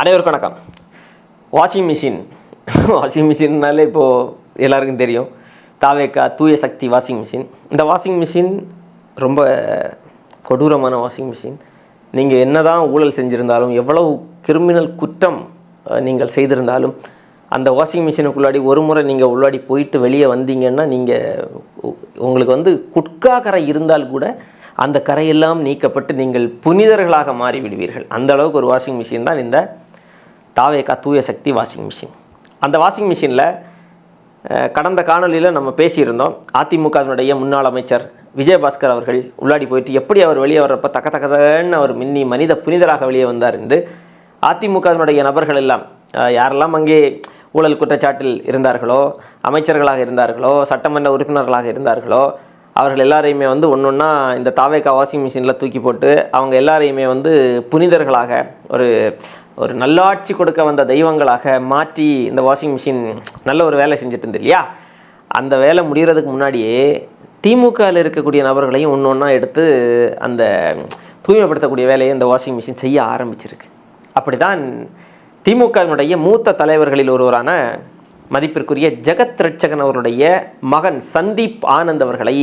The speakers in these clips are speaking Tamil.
அனைவருக்கும் வணக்கம். வாஷிங் மிஷின்னாலே இப்போது எல்லாருக்கும் தெரியும். தாவேக்கா தூய சக்தி வாஷிங் மிஷின். இந்த வாஷிங் மிஷின் ரொம்ப கொடூரமான வாஷிங் மிஷின். நீங்கள் என்ன தான் ஊழல் செஞ்சுருந்தாலும், எவ்வளவு கிரிமினல் குற்றம் நீங்கள் செய்திருந்தாலும், அந்த வாஷிங் மிஷினுக்குள்ளாடி ஒரு முறை நீங்கள் உள்ளாடி போயிட்டு வெளியே வந்தீங்கன்னா, உங்களுக்கு குட்கா கரை இருந்தால் கூட அந்த கரையெல்லாம் நீக்கப்பட்டு நீங்கள் புனிதர்களாக மாறி விடுவீர்கள். அந்த அளவுக்கு ஒரு வாஷிங் மிஷின் தான் இந்த தாவேக்கா தூய சக்தி வாஷிங் மிஷின். அந்த வாஷிங் மிஷினில் கடந்த காணொலியில் நம்ம பேசியிருந்தோம். அதிமுகவினுடைய முன்னாள் அமைச்சர் விஜயபாஸ்கர் அவர்கள் உள்ளாடி போயிட்டு எப்படி அவர் வெளியே வர்றப்போ தக்கன்னு அவர் மனித புனிதராக வெளியே வந்தார் என்று அதிமுகவினுடைய நபர்கள் எல்லாம் யாரெல்லாம் அங்கே ஊழல் குற்றச்சாட்டில் இருந்தார்களோ, அமைச்சர்களாக இருந்தார்களோ, சட்டமன்ற உறுப்பினர்களாக இருந்தார்களோ, அவர்கள் எல்லாரையுமே ஒன்று ஒன்றா இந்த தாவேக்கா வாஷிங் மிஷினில் தூக்கி போட்டு அவங்க எல்லாரையுமே புனிதர்களாக ஒரு நல்லாட்சி கொடுக்க வந்த தெய்வங்களாக மாற்றி இந்த வாஷிங் மிஷின் நல்ல ஒரு வேலை செஞ்சுட்டு இருந்து இல்லையா. அந்த வேலை முடிகிறதுக்கு முன்னாடியே திமுகவில் இருக்கக்கூடிய நபர்களையும் ஒன்று ஒன்றா எடுத்து அந்த தூய்மைப்படுத்தக்கூடிய வேலையை இந்த வாஷிங் மிஷின் செய்ய ஆரம்பிச்சிருக்கு. அப்படி தான் திமுகவினுடைய மூத்த தலைவர்களில் ஒருவரான மதிப்பிற்குரிய ஜெகத் ரட்சகன் அவருடைய மகன் சந்தீப் ஆனந்த் அவர்களை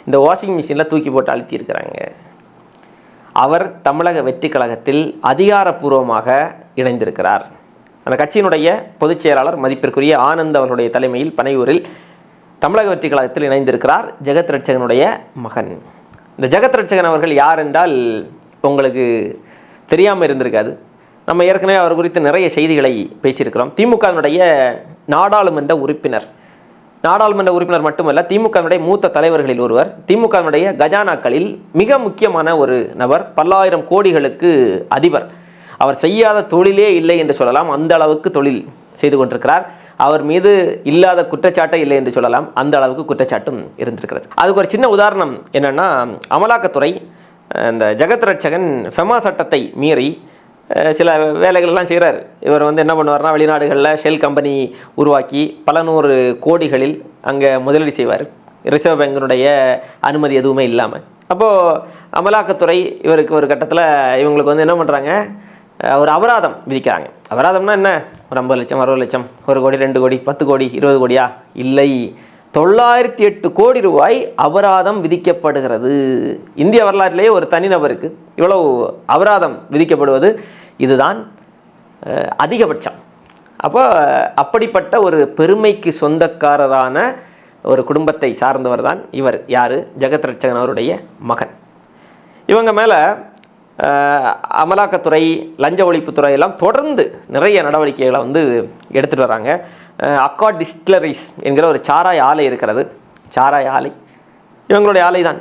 இந்த வாஷிங் மிஷினில் தூக்கி போட்டு அழுத்தியிருக்கிறாங்க. அவர் தமிழக வெற்றி கழகத்தில் அதிகாரப்பூர்வமாக இணைந்திருக்கிறார். அந்த கட்சியினுடைய பொதுச் செயலாளர் மதிப்பிற்குரிய ஆனந்த் அவர்களுடைய தலைமையில் பனையூரில் தமிழக வெற்றி கழகத்தில் இணைந்திருக்கிறார் ஜெகத் ரட்சகனுடைய மகன். இந்த ஜெகத் ரட்சகன் அவர்கள் யார் என்றால் உங்களுக்கு தெரியாமல் இருந்திருக்காது. நம்ம ஏற்கனவே அவர் குறித்து நிறைய செய்திகளை பேசியிருக்கிறோம். திமுகவினுடைய நாடாளுமன்ற உறுப்பினர் மட்டுமல்ல, திமுகவினுடைய மூத்த தலைவர்களில் ஒருவர். திமுகவினுடைய கஜானாக்களில் மிக முக்கியமான ஒரு நபர், பல்லாயிரம் கோடிகளுக்கு அதிபர். அவர் செய்யாத தொழிலே இல்லை என்று சொல்லலாம், அந்த அளவுக்கு தொழில் செய்து கொண்டிருக்கிறார். அவர் மீது இல்லாத குற்றச்சாட்டே இல்லை என்று சொல்லலாம், அந்த அளவுக்கு குற்றச்சாட்டும் இருந்திருக்கிறது. அதுக்கு ஒரு சின்ன உதாரணம் என்னென்னா, அமலாக்கத்துறை இந்த ஜெகத் ரட்சகன் ஃபெமா சட்டத்தை மீறி சில வேலைகள்லாம் செய்கிறார். இவர் என்ன பண்ணுவார்னா, வெளிநாடுகளில் ஷெல் கம்பெனி உருவாக்கி பல நூறு கோடிகளில் அங்கே முதலீடு செய்வார், ரிசர்வ் பேங்கினுடைய அனுமதி எதுவுமே இல்லாமல். அப்போது அமலாக்கத்துறை இவருக்கு ஒரு கட்டத்தில் இவங்களுக்கு என்ன பண்ணுறாங்க, ஒரு அபராதம் விதிக்கிறாங்க. அபராதம்னா என்ன, ஒரு 50 லட்சம் 60 லட்சம், 1 கோடி 2 கோடி 10 கோடி 20 கோடியா? இல்லை, 908 கோடி ரூபாய் அபராதம் விதிக்கப்படுகிறது. இந்திய வரலாற்றிலேயே ஒரு தனிநபருக்கு இவ்வளவு அபராதம் விதிக்கப்படுவது இதுதான் அதிகபட்சம். அப்படிப்பட்ட ஒரு பெருமைக்கு சொந்தக்காரரான ஒரு குடும்பத்தை சார்ந்தவர் தான் இவர். யார்? ஜெகத் ரட்சகன் அவருடைய மகன். இவங்க மேலே அமலாக்கத்துறை, லஞ்ச ஒழிப்புத்துறை எல்லாம் தொடர்ந்து நிறைய நடவடிக்கைகளை எடுத்துகிட்டு வராங்க. அக்கா டிஸ்டிலரிஸ் என்கிற ஒரு சாராய ஆலை இருக்கிறது. சாராய ஆலை இவங்களுடைய ஆலை தான்.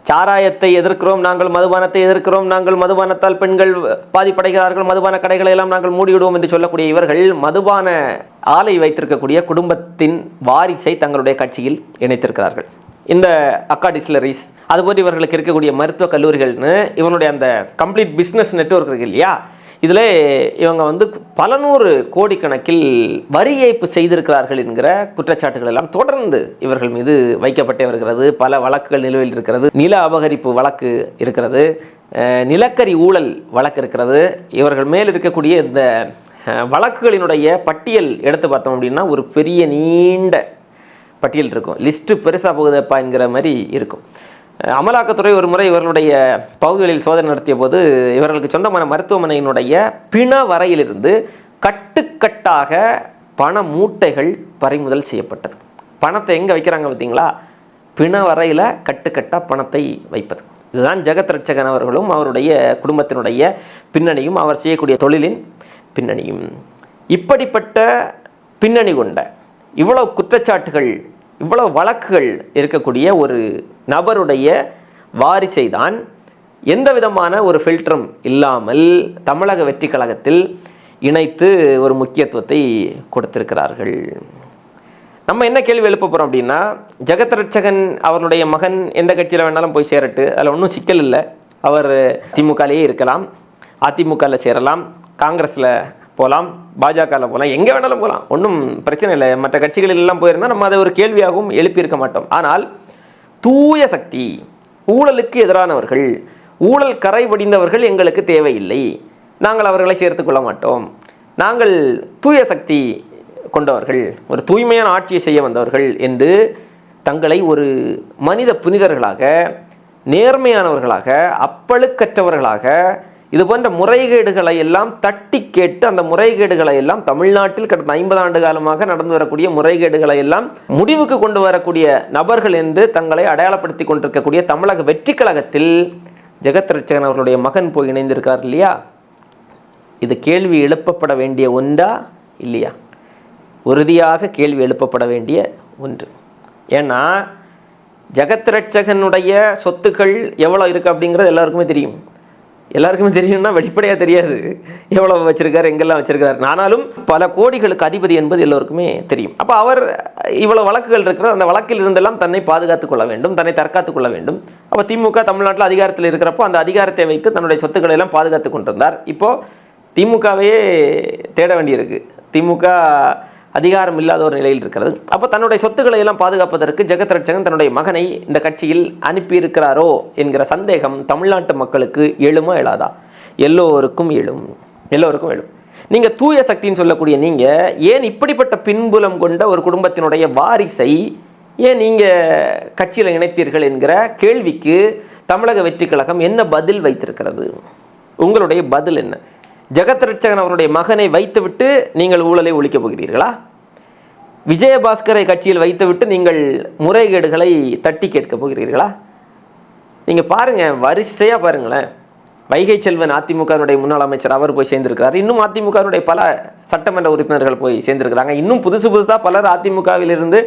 சாராயத்தை எதிர்க்கிறோம், நாங்கள் மதுபானத்தை எதிர்க்கிறோம், நாங்கள் மதுபானத்தால் பெண்கள் பாதிப்படைகிறார்கள், மதுபான கடைகளை எல்லாம் நாங்கள் மூடிவிடுவோம் என்று சொல்லக்கூடிய இவர்கள் மதுபான ஆலை வைத்திருக்கக்கூடிய குடும்பத்தின் வாரிசை தங்களுடைய கட்சியில் இணைத்திருக்கிறார்கள். இந்த அக்கா டிஸ்டிலரிஸ், அதுபோல் இவர்களுக்கு இருக்கக்கூடிய மருத்துவக் கல்லூரிகள்னு இவனுடைய அந்த கம்ப்ளீட் பிஸ்னஸ் நெட்வொர்க் இருக்கு இல்லையா, இதில் இவங்க பல நூறு கோடிக்கணக்கில் வரி ஏய்ப்பு செய்திருக்கிறார்கள் என்கிற குற்றச்சாட்டுகள் எல்லாம் தொடர்ந்து இவர்கள் மீது வைக்கப்பட்டே வருகிறது. பல வழக்குகள் நிலுவையில் இருக்கிறது. நில அபகரிப்பு வழக்கு இருக்கிறது, நிலக்கரி ஊழல் வழக்கு இருக்கிறது. இவர்கள் மேல் இருக்கக்கூடிய இந்த வழக்குகளினுடைய பட்டியல் எடுத்து பார்த்தோம் அப்படின்னா ஒரு பெரிய நீண்ட பட்டியல் இருக்கும். லிஸ்ட்டு பெருசாக போகுதப்பா என்கிற மாதிரி இருக்கும். அமலாக்கத்துறை ஒரு முறை இவர்களுடைய பகுதிகளில் சோதனை நடத்திய போது இவர்களுக்கு சொந்தமான மருத்துவமனையினுடைய பிண வரையிலிருந்து கட்டுக்கட்டாக பண மூட்டைகள் பறிமுதல் செய்யப்பட்டது. பணத்தை எங்கே வைக்கிறாங்க பார்த்தீங்களா? பிண வரையில் கட்டுக்கட்டாக பணத்தை வைப்பது. இதுதான் ஜெகத் ரட்சகன் அவர்களும் அவருடைய குடும்பத்தினுடைய பின்னணியும், அவர் செய்யக்கூடிய தொழிலின் பின்னணியும். இப்படிப்பட்ட பின்னணி கொண்ட இவ்வளவு குற்றச்சாட்டுகள், இவ்வளவு வழக்குகள் இருக்கக்கூடிய ஒரு நபருடைய வாரிசை தான் எந்த விதமான ஒரு ஃபில்டரும் இல்லாமல் தமிழக வெற்றி கழகத்தில் இணைத்து ஒரு முக்கியத்துவத்தை கொடுத்திருக்கிறார்கள். நம்ம என்ன கேள்வி எழுப்ப போகிறோம் அப்படின்னா, ஜெகத் ரட்சகன் அவருடைய மகன் எந்த கட்சியில் வேணாலும் போய் சேரட்டு, அதில் ஒன்றும் சிக்கல் இல்லை. அவர் திமுகலேயே இருக்கலாம், அதிமுகவில் சேரலாம், காங்கிரஸில் போகலாம், பாஜகவில் போகலாம், எங்கே வேணாலும் போகலாம், ஒன்றும் பிரச்சனை இல்லை. மற்ற கட்சிகளிலெல்லாம் போயிருந்தால் நம்ம அதை ஒரு கேள்வியாகவும் எழுப்பியிருக்க மாட்டோம். ஆனால் தூய சக்தி, ஊழலுக்கு எதிரானவர்கள், ஊழல் கரை வடிந்தவர்கள் எங்களுக்கு தேவையில்லை. நாங்கள் அவர்களை சேர்த்து கொள்ள மாட்டோம், நாங்கள் தூய சக்தி கொண்டவர்கள், ஒரு தூய்மையான ஆட்சியை செய்ய வந்தவர்கள் என்று தங்களை ஒரு மனித புனிதர்களாக, நேர்மையானவர்களாக, அப்பழுக்கற்றவர்களாக, இது போன்ற முறைகேடுகளை எல்லாம் தட்டி கேட்டு அந்த முறைகேடுகளை எல்லாம் தமிழ்நாட்டில் கடந்த 50 ஆண்டு காலமாக நடந்து வரக்கூடிய முறைகேடுகளை எல்லாம் முடிவுக்கு கொண்டு வரக்கூடிய நபர்கள் என்று தங்களை அடையாளப்படுத்தி கொண்டிருக்கக்கூடிய தமிழக வெற்றி கழகத்தில் ஜெகத் ரட்சகன் அவர்களுடைய மகன் போய் இணைந்திருக்கார் இல்லையா? இது கேள்வி எழுப்பப்பட வேண்டிய ஒன்றா இல்லையா? உறுதியாக கேள்வி எழுப்பப்பட வேண்டிய ஒன்று. ஏன்னா ஜெகத் ரட்சகனுடைய சொத்துக்கள் எவ்வளோ இருக்குது அப்படிங்கிறது எல்லாருக்குமே தெரியும். எல்லாருக்குமே தெரியும்னா வெளிப்படையாக தெரியாது எவ்வளோ வச்சிருக்காரு, எங்கெல்லாம் வச்சிருக்காரு. ஆனாலும் பல கோடிகளுக்கு அதிபதி என்பது எல்லோருக்குமே தெரியும். அப்போ அவர் இவ்வளோ வழக்குகள் இருக்கிற அந்த வழக்கில் இருந்தெல்லாம் தன்னை பாதுகாத்துக் கொள்ள வேண்டும், தன்னை தற்காத்துக் கொள்ள வேண்டும். அப்போ திமுக தமிழ்நாட்டில் அதிகாரத்தில் இருக்கிறப்போ அந்த அதிகாரத்தை வைத்து தன்னுடைய சொத்துக்களை எல்லாம் பாதுகாத்து கொண்டிருந்தார். இப்போது திமுகவையே தேட வேண்டியிருக்கு. திமுக அதிகாரம் இல்லாத ஒரு நிலையில் இருக்கிறது. அப்போ தன்னுடைய சொத்துக்களை எல்லாம் பாதுகாப்பதற்கு ஜெகத் ரட்சகன் தன்னுடைய மகனை இந்த கட்சியில் அனுப்பியிருக்கிறாரோ என்கிற சந்தேகம் தமிழ்நாட்டு மக்களுக்கு எழுமா எழாதா? எல்லோருக்கும் எழும், எல்லோருக்கும் எழும். நீங்கள் தூய சக்தின்னு சொல்லக்கூடிய நீங்கள் ஏன் இப்படிப்பட்ட பின்புலம் கொண்ட ஒரு குடும்பத்தினுடைய வாரிசை ஏன் நீங்கள் கட்சியில் இணைத்தீர்கள் என்கிற கேள்விக்கு தமிழக வெற்றி கழகம் என்ன பதில் வைத்திருக்கிறது? உங்களுடைய பதில் என்ன? ஜெகத் ரட்சகன் அவருடைய மகனை வைத்துவிட்டு நீங்கள் ஊழலை ஒழிக்கப் போகிறீர்களா? விஜயபாஸ்கரை கட்சியில் வைத்துவிட்டு நீங்கள் முறைகேடுகளை தட்டி கேட்கப் போகிறீர்களா? நீங்கள் பாருங்கள், வரிசையாக பாருங்களேன். வைகை செல்வன் அதிமுகவினுடைய முன்னாள் அமைச்சர் அவர் போய் சேர்ந்திருக்கிறார். இன்னும் அதிமுகவினுடைய பல சட்டமன்ற உறுப்பினர்கள் போய் சேர்ந்திருக்கிறாங்க. இன்னும் புதுசாக பலர் அதிமுகவிலிருந்து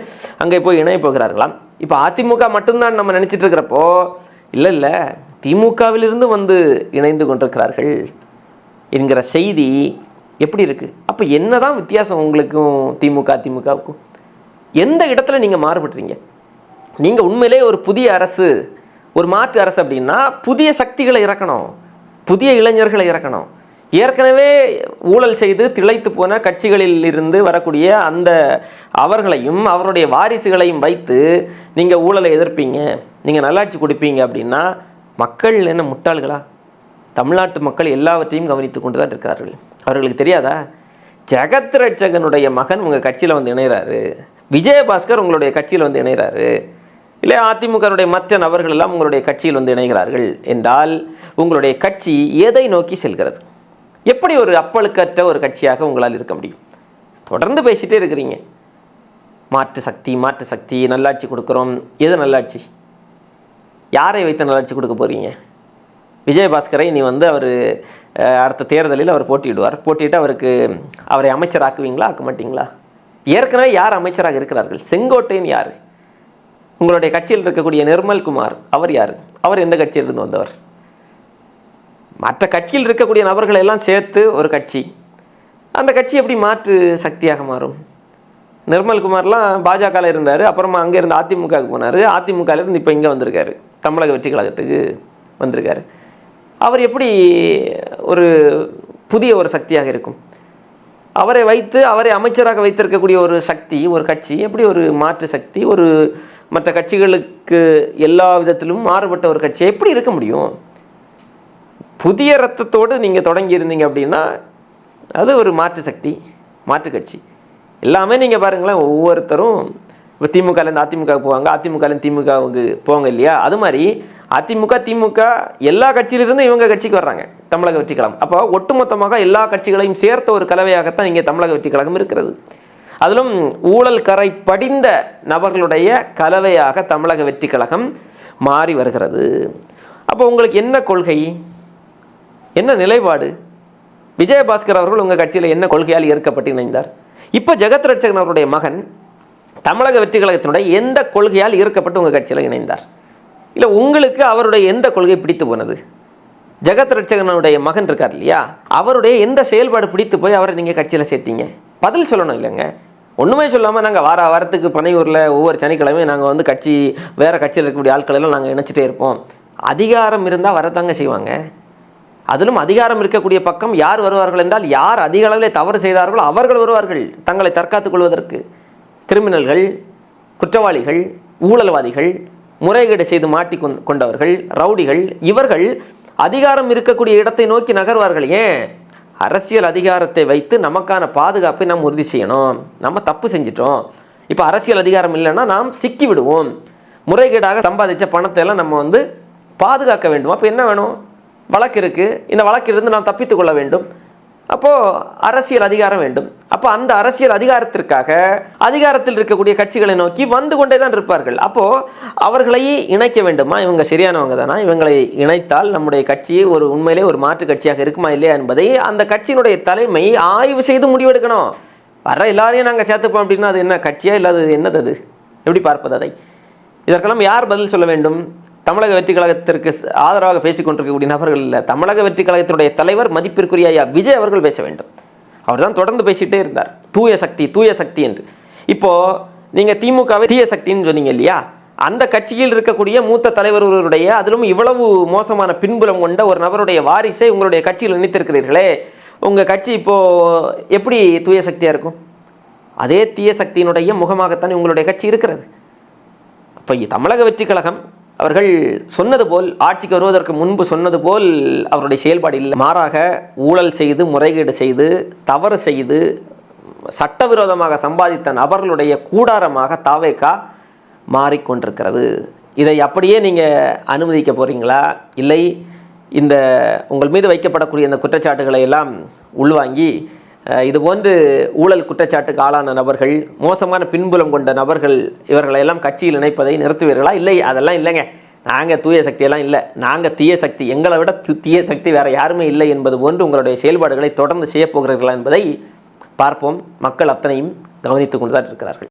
அங்கே போய் இணைய போகிறார்களாம். இப்போ அதிமுக மட்டும்தான் நம்ம நினச்சிட்டு இருக்கிறப்போ இல்லை திமுகவிலிருந்து வந்து இணைந்து கொண்டிருக்கிறார்கள் என்கிற செய்தி எப்படி இருக்குது? அப்போ என்ன தான் வித்தியாசம் உங்களுக்கும் திமுகவுக்கும்? எந்த இடத்துல நீங்கள் மாறுபடுறீங்க? நீங்கள் உண்மையிலே ஒரு புதிய அரசு, ஒரு மாற்று அரசு அப்படின்னா புதிய சக்திகளை இறக்கணும், புதிய இளைஞர்களை இறக்கணும். ஏற்கனவே ஊழல் செய்து திளைத்து போன கட்சிகளில் இருந்து வரக்கூடிய அந்த அவர்களையும் அவருடைய வாரிசுகளையும் வைத்து நீங்கள் ஊழலை எதிர்ப்பீங்க, நீங்கள் நல்லாட்சி கொடுப்பீங்க அப்படின்னா மக்கள் என்ன முட்டாள்களா? தமிழ்நாட்டு மக்கள் எல்லாவற்றையும் கவனித்து கொண்டு தான் இருக்கிறார்கள். அவர்களுக்கு தெரியாதா? ஜெகத் ரட்சகனுடைய மகன் உங்கள் கட்சியில் வந்து இணைகிறாரு, விஜயபாஸ்கர் உங்களுடைய கட்சியில் வந்து இணைகிறாரு, இல்லை அதிமுகனுடைய மற்ற நபர்கள் எல்லாம் உங்களுடைய கட்சியில் வந்து இணைகிறார்கள் என்றால் உங்களுடைய கட்சி எதை நோக்கி செல்கிறது? எப்படி ஒரு அப்பழுக்கற்ற ஒரு கட்சியாக உங்களால் இருக்க முடியும்? தொடர்ந்து பேசிகிட்டே இருக்கிறீங்க. மாற்று சக்தி, நல்லாட்சி கொடுக்குறோம். எது நல்லாட்சி? யாரை வைத்து நல்லாட்சி கொடுக்க போகிறீங்க? விஜயபாஸ்கரை நீ வந்து அவர் அடுத்த தேர்தலில் அவர் போட்டியிட்டு அவரை அமைச்சராக்குவீங்களா, ஆக்க மாட்டீங்களா? ஏற்கனவே யார் அமைச்சராக இருக்கிறார்கள்? செங்கோட்டையன் யார்? உங்களுடைய கட்சியில் இருக்கக்கூடிய நிர்மல்குமார் அவர் யார்? அவர் எந்த கட்சியிலிருந்து வந்தவர்? மற்ற கட்சியில் இருக்கக்கூடிய நபர்களை எல்லாம் சேர்த்து ஒரு கட்சி, அந்த கட்சி எப்படி மாற்று சக்தியாக மாறும்? நிர்மல்குமார்லாம் பாஜகவில் இருந்தார், அப்புறமா அங்கே இருந்து அதிமுகவுக்கு போனார், அதிமுகவிலிருந்து இப்போ இங்கே வந்திருக்காரு, தமிழக வெற்றி கழகத்துக்கு வந்திருக்காரு. அவர் எப்படி ஒரு புதிய ஒரு சக்தியாக இருக்கும்? அவரை வைத்து அவரை அமைச்சராக வைத்திருக்கக்கூடிய ஒரு சக்தி, ஒரு கட்சி எப்படி ஒரு மாற்று சக்தி, ஒரு மற்ற கட்சிகளுக்கு எல்லா விதத்திலும் மாறுபட்ட ஒரு கட்சி எப்படி இருக்க முடியும்? புதிய ரத்தத்தோடு நீங்கள் தொடங்கி இருந்தீங்க அப்படின்னா அது ஒரு மாற்று சக்தி, மாற்று கட்சி. எல்லாமே நீங்கள் பாருங்களேன், ஒவ்வொருத்தரும் இப்போ திமுகலேருந்து அதிமுகவுக்கு போவாங்க, அதிமுகலேருந்து திமுகவுக்கு போவாங்க இல்லையா? அது மாதிரி திமுக எல்லா கட்சியிலிருந்து இவங்க கட்சிக்கு வர்றாங்க, தமிழக வெற்றி கழகம். அப்போ ஒட்டுமொத்தமாக எல்லா கட்சிகளையும் சேர்த்த ஒரு கலவையாகத்தான் இங்கே தமிழக வெற்றி கழகம் இருக்கிறது. அதிலும் ஊழல் கரை படிந்த நபர்களுடைய கலவையாக தமிழக வெற்றி கழகம் மாறி வருகிறது. அப்போ உங்களுக்கு என்ன கொள்கை, என்ன நிலைப்பாடு? விஜயபாஸ்கர் அவர்கள் உங்கள் கட்சியில் என்ன கொள்கையால் ஏற்கப்பட்டு இணைந்தார்? இப்போ ஜெகத் ரட்சகன் அவருடைய மகன் தமிழக வெற்றி கழகத்தினுடைய எந்த கொள்கையால் ஈர்க்கப்பட்டு உங்கள் கட்சியில் இணைந்தார்? இல்லை உங்களுக்கு அவருடைய எந்த கொள்கை பிடித்து போனது? ஜெகத் ரட்சகனுடைய மகன் இருக்கார் இல்லையா, அவருடைய எந்த செயல்பாடு பிடித்து போய் அவரை நீங்கள் கட்சியில் சேர்த்தீங்க? பதில் சொல்லணும் இல்லைங்க. ஒன்றுமே சொல்லாமல் நாங்கள் வாரத்துக்கு பனையூரில் ஒவ்வொரு சனிக்கிழமையும் நாங்கள் வந்து வேறு கட்சியில் இருக்கக்கூடிய ஆட்களெல்லாம் நாங்கள் இணைச்சிட்டே இருப்போம். அதிகாரம் இருந்தால் வரத்தாங்க செய்வாங்க. அதிலும் அதிகாரம் இருக்கக்கூடிய பக்கம் யார் வருவார்கள் என்றால், யார் அதிக அளவிலே தவறு செய்தார்களோ அவர்கள் வருவார்கள் தங்களை தற்காத்துக் கொள்வதற்கு. கிரிமினல்கள், குற்றவாளிகள், ஊழல்வாதிகள், முறைகேடு செய்து கொண்டவர்கள், ரவுடிகள், இவர்கள் அதிகாரம் இருக்கக்கூடிய இடத்தை நோக்கி நகர்வார்கள். ஏன்? அரசியல் அதிகாரத்தை வைத்து நமக்கான பாதுகாப்பை நாம் உறுதி செய்யணும். நம்ம தப்பு செஞ்சிட்டோம், இப்போ அரசியல் அதிகாரம் இல்லைன்னா நாம் சிக்கி விடுவோம், முறைகேடாக சம்பாதிச்ச பணத்தை எல்லாம் நம்ம வந்து பாதுகாக்க வேண்டும். அப்போ என்ன வேணும்? வழக்கு இருக்குது, இந்த வழக்கிலிருந்து நாம் தப்பித்து கொள்ள வேண்டும். அப்போது அரசியல் அதிகாரம் வேண்டும். அப்போ அந்த அரசியல் அதிகாரத்திற்காக அதிகாரத்தில் இருக்கக்கூடிய கட்சிகளை நோக்கி வந்து கொண்டே தான் இருப்பார்கள். அப்போது அவர்களை இணைக்க வேண்டுமா? இவங்க சரியானவங்க தானா? இவங்களை இணைத்தால் நம்முடைய கட்சி ஒரு உண்மையிலே ஒரு மாற்று கட்சியாக இருக்குமா இல்லையா என்பதை அந்த கட்சியினுடைய தலைமை ஆய்வு செய்து முடிவெடுக்கணும். வர எல்லாரையும் நாங்கள் சேர்த்துப்போம் அப்படின்னா அது என்ன கட்சியாக இல்லாது என்னது? அது எப்படி பார்ப்பது அதை? இதற்கெல்லாம் யார் பதில் சொல்ல வேண்டும்? தமிழக வெற்றி கழகத்திற்கு ஆதரவாக பேசிக் கொண்டிருக்கக்கூடிய நபர்கள் இல்லை, தமிழக வெற்றி கழகத்தினுடைய தலைவர் மதிப்பிற்குரிய ஐயா விஜய் அவர்கள் பேச வேண்டும். அவர் தான் தொடர்ந்து பேசிகிட்டே இருந்தார், தூய சக்தி தூய சக்தி என்று. இப்போது நீங்கள் திமுகவை தீய சக்தின்னு சொன்னீங்க இல்லையா? அந்த கட்சியில் இருக்கக்கூடிய மூத்த தலைவர் ஒருவருடைய, அதிலும் இவ்வளவு மோசமான பின்புலம் கொண்ட ஒரு நபருடைய வாரிசை உங்களுடைய கட்சியில் நினைத்திருக்கிறீர்களே, உங்கள் கட்சி இப்போது எப்படி தூய சக்தியாக இருக்கும்? அதே தீய சக்தியினுடைய முகமாகத்தான் உங்களுடைய கட்சி இருக்கிறது. அப்போ தமிழக வெற்றி கழகம் அவர்கள் சொன்னது போல், ஆட்சிக்கு வருவதற்கு முன்பு சொன்னது போல் அவருடைய செயல்பாடு இல்லை. மாறாக ஊழல் செய்து, முறைகேடு செய்து, தவறு செய்து, சட்டவிரோதமாக சம்பாதித்த நபர்களுடைய கூடாரமாக தாவேகா மாறிக்கொண்டிருக்கிறது. இதை அப்படியே நீங்கள் அனுமதிக்க போகிறீங்களா? இல்லை இந்த உங்கள் மீது வைக்கப்படக்கூடிய இந்த குற்றச்சாட்டுகளை எல்லாம் உள்வாங்கி இதுபோன்று ஊழல் குற்றச்சாட்டுக்கு ஆளான நபர்கள், மோசமான பின்புலம் கொண்ட நபர்கள், இவர்களையெல்லாம் கட்சியில் இணைப்பதை நிறுத்துவீர்களா? இல்லை, அதெல்லாம் இல்லைங்க, நாங்கள் தூய சக்தியெல்லாம் இல்லை, நாங்கள் தீய சக்தி, எங்களை விட தீய சக்தி வேறு யாருமே இல்லை என்பது போன்று உங்களுடைய செயல்பாடுகளை தொடர்ந்து செய்யப்போகிறீர்களா என்பதை பார்ப்போம். மக்கள் அத்தனையும் கவனித்து கொண்டு தான் இருக்கிறார்கள்.